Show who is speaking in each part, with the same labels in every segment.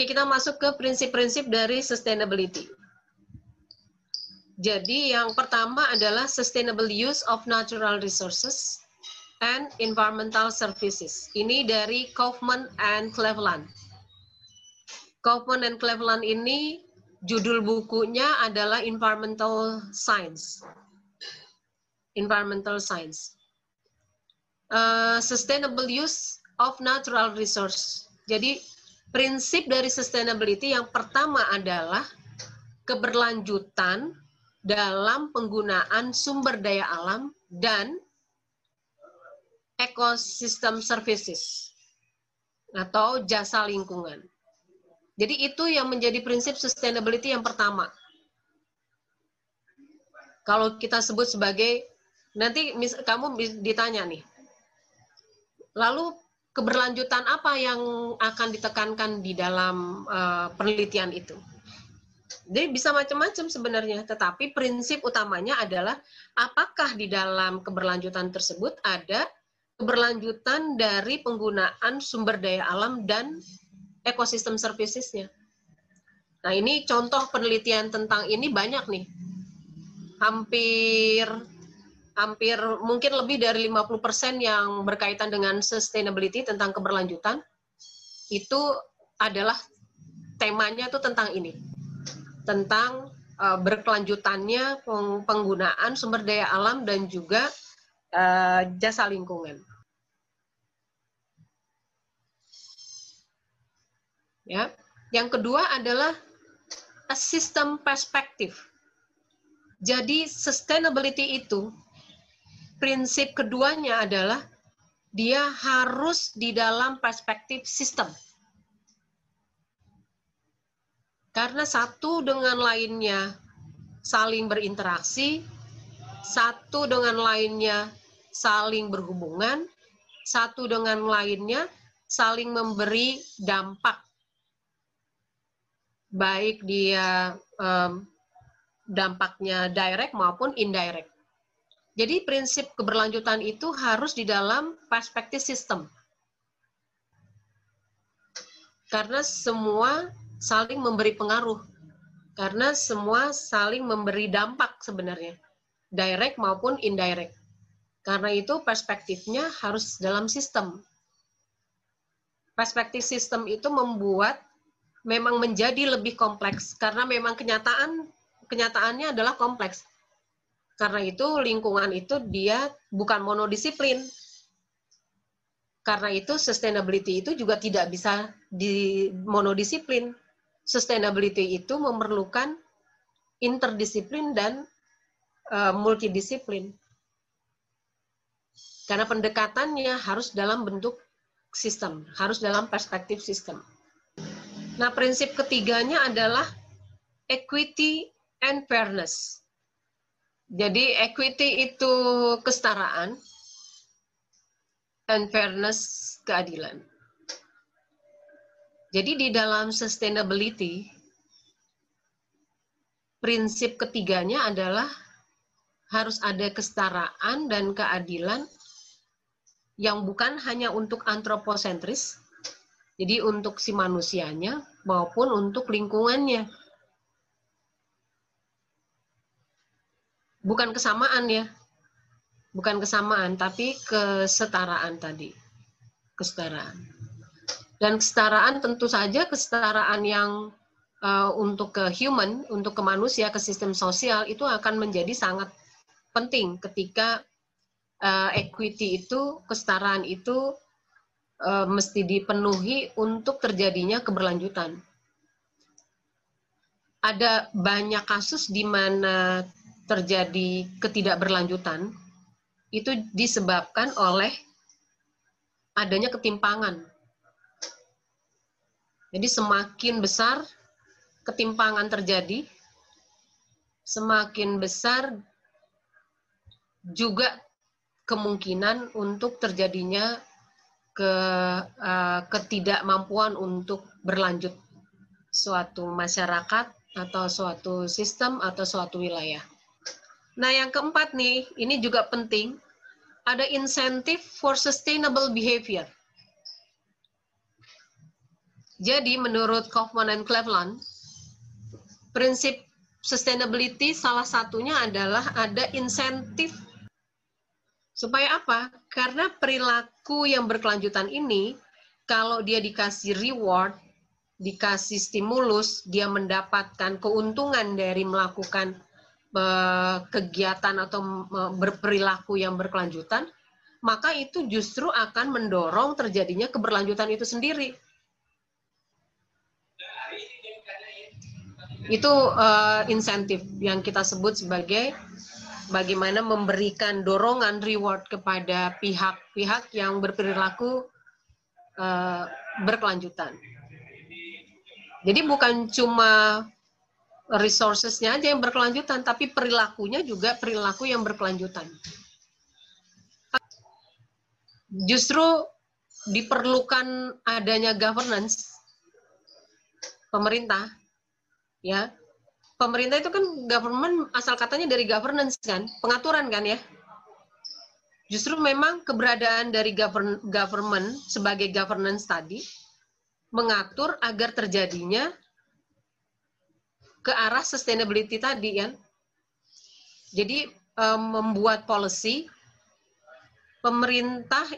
Speaker 1: kita masuk ke prinsip-prinsip dari sustainability. Jadi yang pertama adalah sustainable use of natural resources and environmental services. Ini dari Kaufman and Cleveland. Kaufman and Cleveland ini judul bukunya adalah Environmental Science. Environmental Science. Sustainable use of natural resource. Jadi prinsip dari sustainability yang pertama adalah keberlanjutan dalam penggunaan sumber daya alam dan ecosystem services atau jasa lingkungan. Jadi itu yang menjadi prinsip sustainability yang pertama. Kalau kita sebut sebagai, nanti kamu ditanya nih, lalu keberlanjutan apa yang akan ditekankan di dalam penelitian itu? Jadi bisa macam-macam sebenarnya, tetapi prinsip utamanya adalah apakah di dalam keberlanjutan tersebut ada keberlanjutan dari penggunaan sumber daya alam dan ekosistem services-nya. Nah, ini contoh penelitian tentang ini banyak nih. Hampir mungkin lebih dari 50% yang berkaitan dengan sustainability tentang keberlanjutan itu adalah temanya itu tentang ini, tentang berkelanjutannya penggunaan sumber daya alam dan juga jasa lingkungan. Ya, yang kedua adalah a system perspective. Jadi sustainability itu prinsip keduanya adalah dia harus di dalam perspektif sistem. Karena satu dengan lainnya saling berinteraksi, satu dengan lainnya saling berhubungan, satu dengan lainnya saling memberi dampak. Baik dia dampaknya direct maupun indirect. Jadi prinsip keberlanjutan itu harus di dalam perspektif sistem. Karena semua saling memberi pengaruh. Karena semua saling memberi dampak sebenarnya. Direct maupun indirect. Karena itu perspektifnya harus dalam sistem. Perspektif sistem itu membuat memang menjadi lebih kompleks. Karena memang kenyataannya adalah kompleks. Karena itu lingkungan itu dia bukan monodisiplin. Karena itu sustainability itu juga tidak bisa di monodisiplin. Sustainability itu memerlukan interdisiplin dan multidisiplin. Karena pendekatannya harus dalam bentuk sistem, harus dalam perspektif sistem. Nah, prinsip ketiganya adalah equity and fairness. Jadi equity itu kesetaraan, and fairness keadilan. Jadi di dalam sustainability, prinsip ketiganya adalah harus ada kesetaraan dan keadilan yang bukan hanya untuk antroposentris, jadi untuk si manusianya maupun untuk lingkungannya. Bukan kesamaan ya, bukan kesamaan, tapi kesetaraan tadi, kesetaraan. Dan kesetaraan tentu saja kesetaraan yang untuk ke human, untuk ke manusia, ke sistem sosial itu akan menjadi sangat penting ketika equity itu, kesetaraan itu mesti dipenuhi untuk terjadinya keberlanjutan. Ada banyak kasus di mana terjadi ketidakberlanjutan, itu disebabkan oleh adanya ketimpangan. Jadi semakin besar ketimpangan terjadi, semakin besar juga kemungkinan untuk terjadinya ketidakmampuan untuk berlanjut suatu masyarakat atau suatu sistem atau suatu wilayah. Nah, yang keempat nih, ini juga penting, ada incentive for sustainable behavior. Jadi menurut Kaufman dan Cleveland, prinsip sustainability salah satunya adalah ada insentif. Supaya apa? Karena perilaku yang berkelanjutan ini, kalau dia dikasih reward, dikasih stimulus, dia mendapatkan keuntungan dari melakukan kegiatan atau berperilaku yang berkelanjutan, maka itu justru akan mendorong terjadinya keberlanjutan itu sendiri. Itu insentif yang kita sebut sebagai bagaimana memberikan dorongan reward kepada pihak-pihak yang berperilaku berkelanjutan. Jadi bukan cuma resources-nya aja yang berkelanjutan, tapi perilakunya juga perilaku yang berkelanjutan. Justru diperlukan adanya governance pemerintah, ya. Pemerintah itu kan government, asal katanya dari governance kan, pengaturan kan ya. Justru memang keberadaan dari government sebagai governance tadi mengatur agar terjadinya ke arah sustainability tadi kan. Jadi membuat policy, pemerintah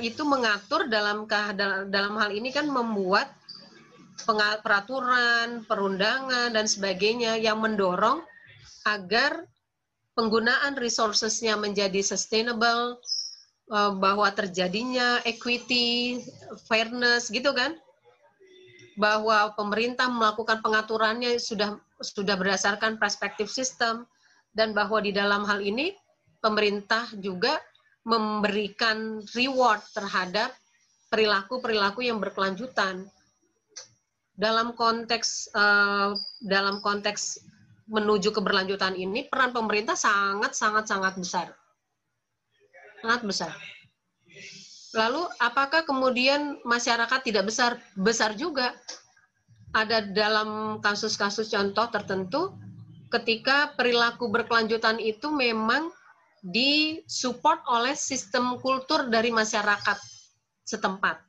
Speaker 1: itu mengatur dalam hal ini kan membuat peraturan, perundangan dan sebagainya yang mendorong agar penggunaan resources-nya menjadi sustainable, bahwa terjadinya equity, fairness gitu kan. Bahwa pemerintah melakukan pengaturannya sudah berdasarkan perspektif sistem, dan bahwa di dalam hal ini pemerintah juga memberikan reward terhadap perilaku-perilaku yang berkelanjutan. Dalam konteks menuju keberlanjutan ini, peran pemerintah sangat besar. Sangat besar. Lalu apakah kemudian masyarakat tidak besar? Besar juga. Ada dalam kasus-kasus contoh tertentu ketika perilaku berkelanjutan itu memang disupport oleh sistem kultur dari masyarakat setempat.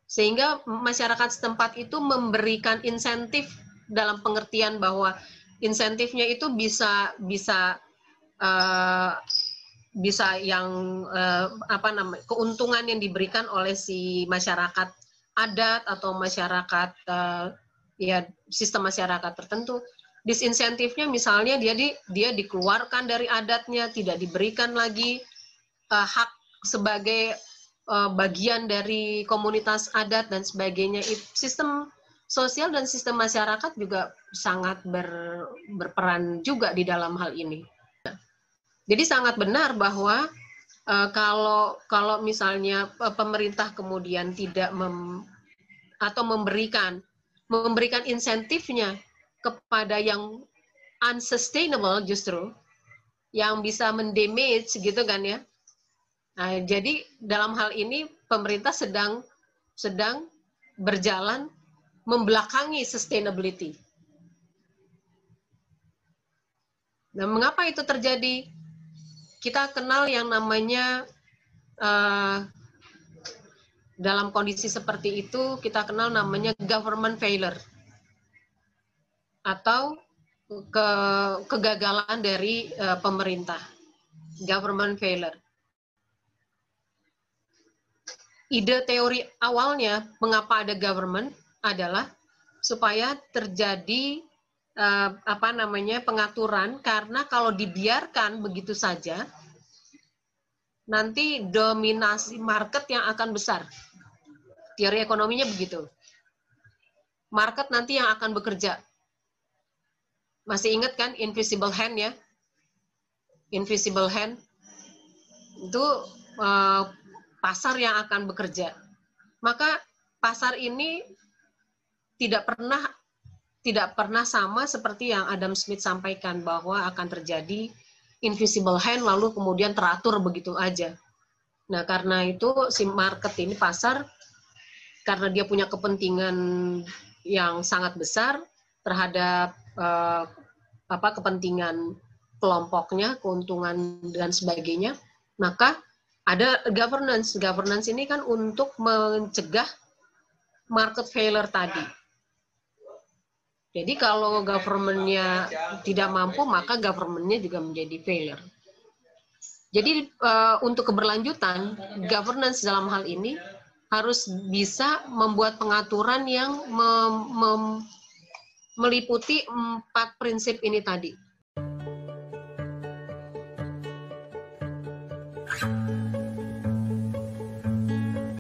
Speaker 1: Sehingga masyarakat setempat itu memberikan insentif dalam pengertian bahwa insentifnya itu bisa yang keuntungan yang diberikan oleh si masyarakat adat atau masyarakat sistem masyarakat tertentu. Disinsentifnya misalnya dia dikeluarkan dari adatnya, tidak diberikan lagi hak sebagai bagian dari komunitas adat dan sebagainya. Sistem sosial dan sistem masyarakat juga sangat berperan juga di dalam hal ini. Jadi sangat benar bahwa kalau misalnya pemerintah kemudian tidak memberikan insentifnya kepada yang unsustainable, justru yang bisa mendamage gitu kan ya. Nah, jadi dalam hal ini pemerintah sedang berjalan membelakangi sustainability. Nah, mengapa itu terjadi? Kita kenal yang namanya dalam kondisi seperti itu kita kenal namanya government failure atau kegagalan dari pemerintah. Government failure. Ide teori awalnya mengapa ada government adalah supaya terjadi pengaturan, karena kalau dibiarkan begitu saja nanti dominasi market yang akan besar. Teori ekonominya begitu. Market nanti yang akan bekerja. Masih ingat kan invisible hand ya? Invisible hand itu pasar yang akan bekerja. Maka pasar ini tidak pernah sama seperti yang Adam Smith sampaikan bahwa akan terjadi invisible hand lalu kemudian teratur begitu aja. Nah, karena itu si market ini, pasar, karena dia punya kepentingan yang sangat besar terhadap kepentingan kelompoknya, keuntungan dan sebagainya, maka ada governance. Governance ini kan untuk mencegah market failure tadi. Jadi kalau government-nya tidak mampu, maka government-nya juga menjadi failure. Jadi untuk keberlanjutan, governance dalam hal ini harus bisa membuat pengaturan yang meliputi 4 prinsip ini tadi.